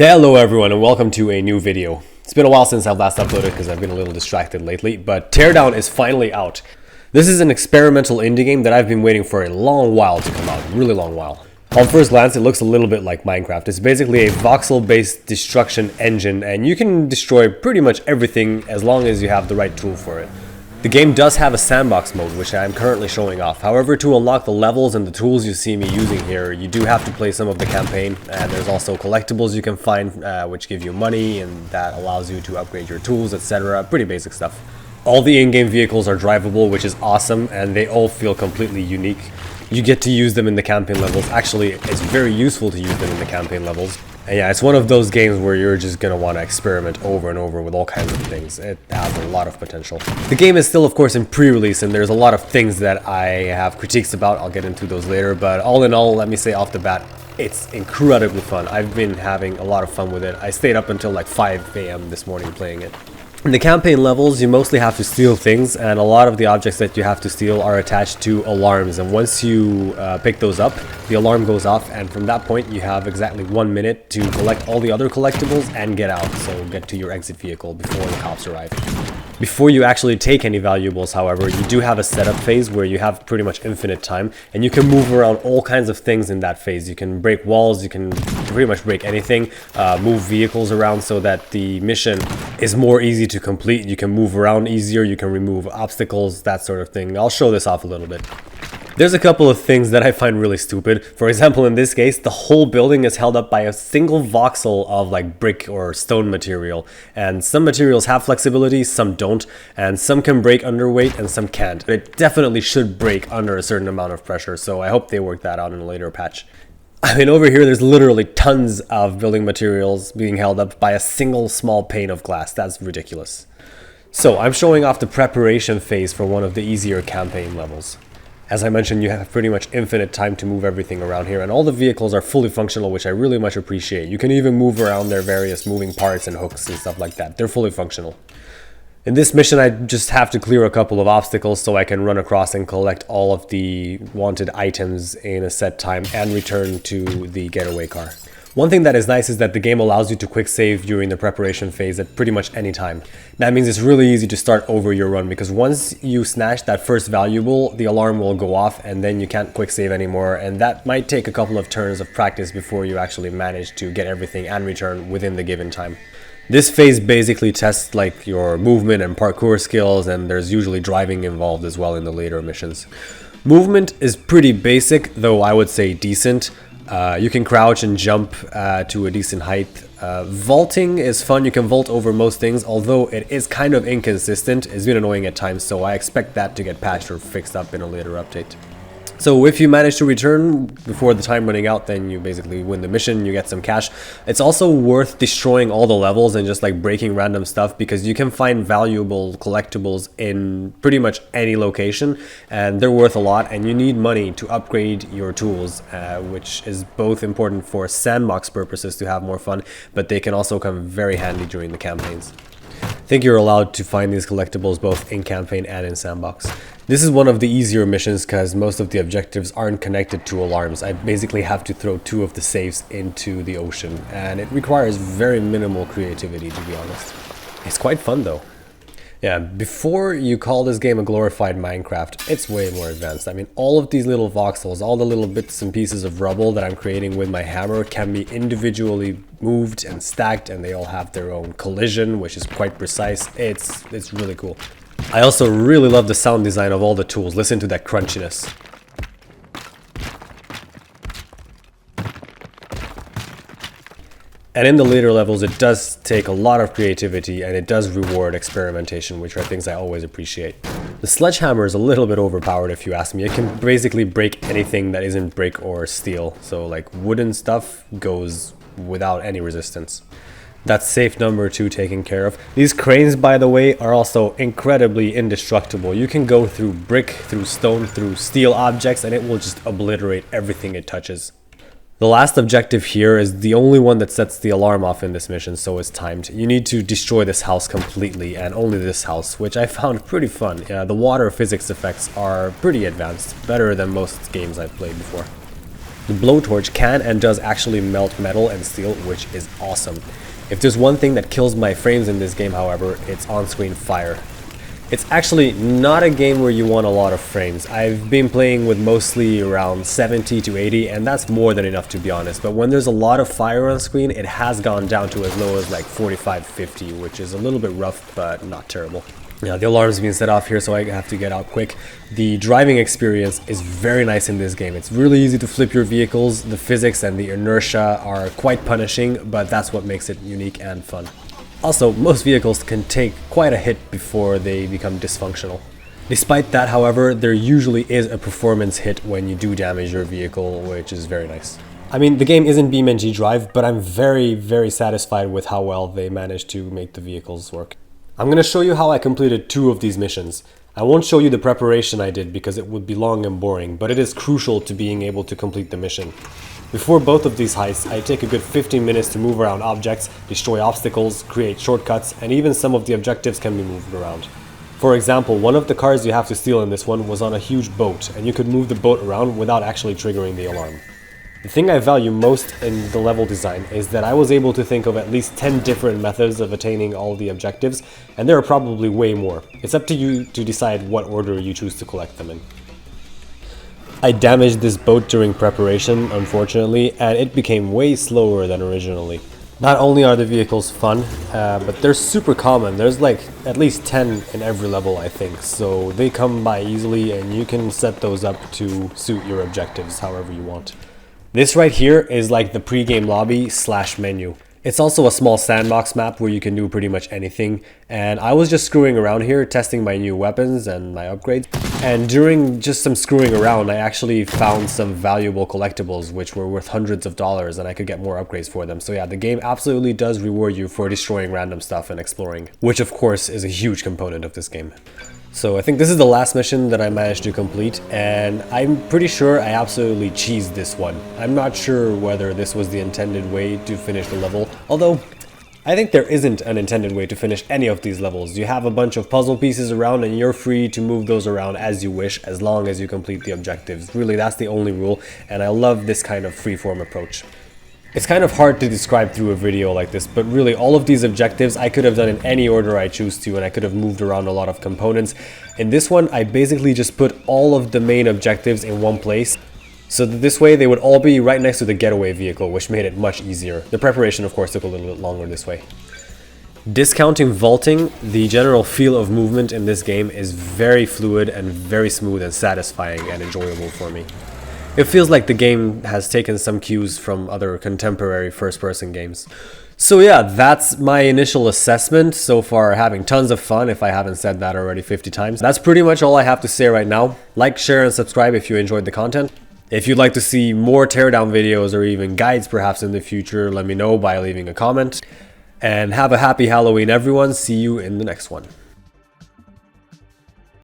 Hello everyone and welcome to a new video. It's been a while since I've last uploaded because I've been a little distracted lately, but Teardown is finally out. This is an experimental indie game that I've been waiting for a long while to come out, a really long while. On first glance, it looks a little bit like Minecraft. It's basically a voxel-based destruction engine, and you can destroy pretty much everything as long as you have the right tool for it. The game does have a sandbox mode, which I'm currently showing off. However, to unlock the levels and the tools you see me using here, you do have to play some of the campaign, and there's also collectibles you can find, which give you money, and that allows you to upgrade your tools, etc. Pretty basic stuff. All the in-game vehicles are drivable, which is awesome, and they all feel completely unique. You get to use them in the campaign levels. Actually, it's very useful to use them in the campaign levels. And yeah, it's one of those games where you're just gonna want to experiment over and over with all kinds of things. It has a lot of potential. The game is still, of course, in pre-release, and there's a lot of things that I have critiques about. I'll get into those later, but all in all, let me say off the bat, it's incredibly fun. I've been having a lot of fun with it. I stayed up until like 5 a.m. this morning playing it. In the campaign levels, you mostly have to steal things, and a lot of the objects that you have to steal are attached to alarms, and once you pick those up, the alarm goes off, and from that point you have exactly 1 minute to collect all the other collectibles and get out, so get to your exit vehicle before the cops arrive. Before you actually take any valuables, however, you do have a setup phase where you have pretty much infinite time, and you can move around all kinds of things in that phase. You can break walls, you can pretty much break anything, move vehicles around so that the mission is more easy to complete. You can move around easier, you can remove obstacles, that sort of thing. I'll show this off a little bit. There's a couple of things that I find really stupid. For example, in this case, the whole building is held up by a single voxel of like brick or stone material. And some materials have flexibility, some don't, and some can break under weight and some can't. It definitely should break under a certain amount of pressure, so I hope they work that out in a later patch. I mean, over here, there's literally tons of building materials being held up by a single small pane of glass. That's ridiculous. So, I'm showing off the preparation phase for one of the easier campaign levels. As I mentioned, you have pretty much infinite time to move everything around here, and all the vehicles are fully functional, which I really much appreciate. You can even move around their various moving parts and hooks and stuff like that. They're fully functional. In this mission, I just have to clear a couple of obstacles so I can run across and collect all of the wanted items in a set time and return to the getaway car. One thing that is nice is that the game allows you to quick save during the preparation phase at pretty much any time. That means it's really easy to start over your run, because once you snatch that first valuable, the alarm will go off and then you can't quick save anymore, and that might take a couple of turns of practice before you actually manage to get everything and return within the given time. This phase basically tests like your movement and parkour skills, and there's usually driving involved as well in the later missions. Movement is pretty basic, though I would say decent. You can crouch and jump to a decent height. Vaulting is fun. You can vault over most things, although it is kind of inconsistent. It's been annoying at times, so I expect that to get patched or fixed up in a later update. So if you manage to return before the time running out, then you basically win the mission, you get some cash. It's also worth destroying all the levels and just like breaking random stuff, because you can find valuable collectibles in pretty much any location, and they're worth a lot, and you need money to upgrade your tools, which is both important for sandbox purposes to have more fun, but they can also come very handy during the campaigns. I think you're allowed to find these collectibles both in campaign and in sandbox. This is one of the easier missions because most of the objectives aren't connected to alarms. I basically have to throw 2 of the safes into the ocean, and it requires very minimal creativity, to be honest. It's quite fun though. Yeah, before you call this game a glorified Minecraft, it's way more advanced. I mean, all of these little voxels, all the little bits and pieces of rubble that I'm creating with my hammer can be individually moved and stacked, and they all have their own collision, which is quite precise. It's really cool. I also really love the sound design of all the tools. Listen to that crunchiness. And in the later levels, it does take a lot of creativity, and it does reward experimentation, which are things I always appreciate. The sledgehammer is a little bit overpowered if you ask me. It can basically break anything that isn't brick or steel. So like wooden stuff goes without any resistance. That's safe number 2 taken care of. These cranes, by the way, are also incredibly indestructible. You can go through brick, through stone, through steel objects, and it will just obliterate everything it touches. The last objective here is the only one that sets the alarm off in this mission, so it's timed. You need to destroy this house completely, and only this house, which I found pretty fun. The water physics effects are pretty advanced, better than most games I've played before. The blowtorch can and does actually melt metal and steel, which is awesome. If there's one thing that kills my frames in this game, however, it's on-screen fire. It's actually not a game where you want a lot of frames. I've been playing with mostly around 70 to 80, and that's more than enough to be honest. But when there's a lot of fire on screen, it has gone down to as low as like 45, 50, which is a little bit rough, but not terrible. Now, the alarm's being set off here, so I have to get out quick. The driving experience is very nice in this game. It's really easy to flip your vehicles. The physics and the inertia are quite punishing, but that's what makes it unique and fun. Also, most vehicles can take quite a hit before they become dysfunctional. Despite that, however, there usually is a performance hit when you do damage your vehicle, which is very nice. I mean, the game isn't BeamNG Drive, but I'm very satisfied with how well they managed to make the vehicles work. I'm going to show you how I completed 2 of these missions. I won't show you the preparation I did because it would be long and boring, but it is crucial to being able to complete the mission. Before both of these heists, I take a good 15 minutes to move around objects, destroy obstacles, create shortcuts, and even some of the objectives can be moved around. For example, one of the cars you have to steal in this one was on a huge boat, and you could move the boat around without actually triggering the alarm. The thing I value most in the level design is that I was able to think of at least 10 different methods of attaining all the objectives, and there are probably way more. It's up to you to decide what order you choose to collect them in. I damaged this boat during preparation, unfortunately, and it became way slower than originally. Not only are the vehicles fun, but they're super common. There's like at least 10 in every level, I think, so they come by easily and you can set those up to suit your objectives however you want. This right here is like the pre-game lobby / menu. It's also a small sandbox map where you can do pretty much anything, and I was just screwing around here testing my new weapons and my upgrades, and during just some screwing around I actually found some valuable collectibles which were worth hundreds of dollars, and I could get more upgrades for them. So yeah, the game absolutely does reward you for destroying random stuff and exploring, which of course is a huge component of this game. So I think this is the last mission that I managed to complete, and I'm pretty sure I absolutely cheesed this one. I'm not sure whether this was the intended way to finish the level, although I think there isn't an intended way to finish any of these levels. You have a bunch of puzzle pieces around and you're free to move those around as you wish, as long as you complete the objectives. Really, that's the only rule, and I love this kind of freeform approach. It's kind of hard to describe through a video like this, but really all of these objectives I could have done in any order I choose to, and I could have moved around a lot of components. In this one, I basically just put all of the main objectives in one place, so that this way they would all be right next to the getaway vehicle, which made it much easier. The preparation of course took a little bit longer this way. Discounting vaulting, the general feel of movement in this game is very fluid and very smooth and satisfying and enjoyable for me. It feels like the game has taken some cues from other contemporary first-person games. So yeah, that's my initial assessment. So far, having tons of fun, if I haven't said that already 50 times. That's pretty much all I have to say right now. Like, share, and subscribe if you enjoyed the content. If you'd like to see more teardown videos or even guides perhaps in the future, let me know by leaving a comment. And have a happy Halloween, everyone. See you in the next one.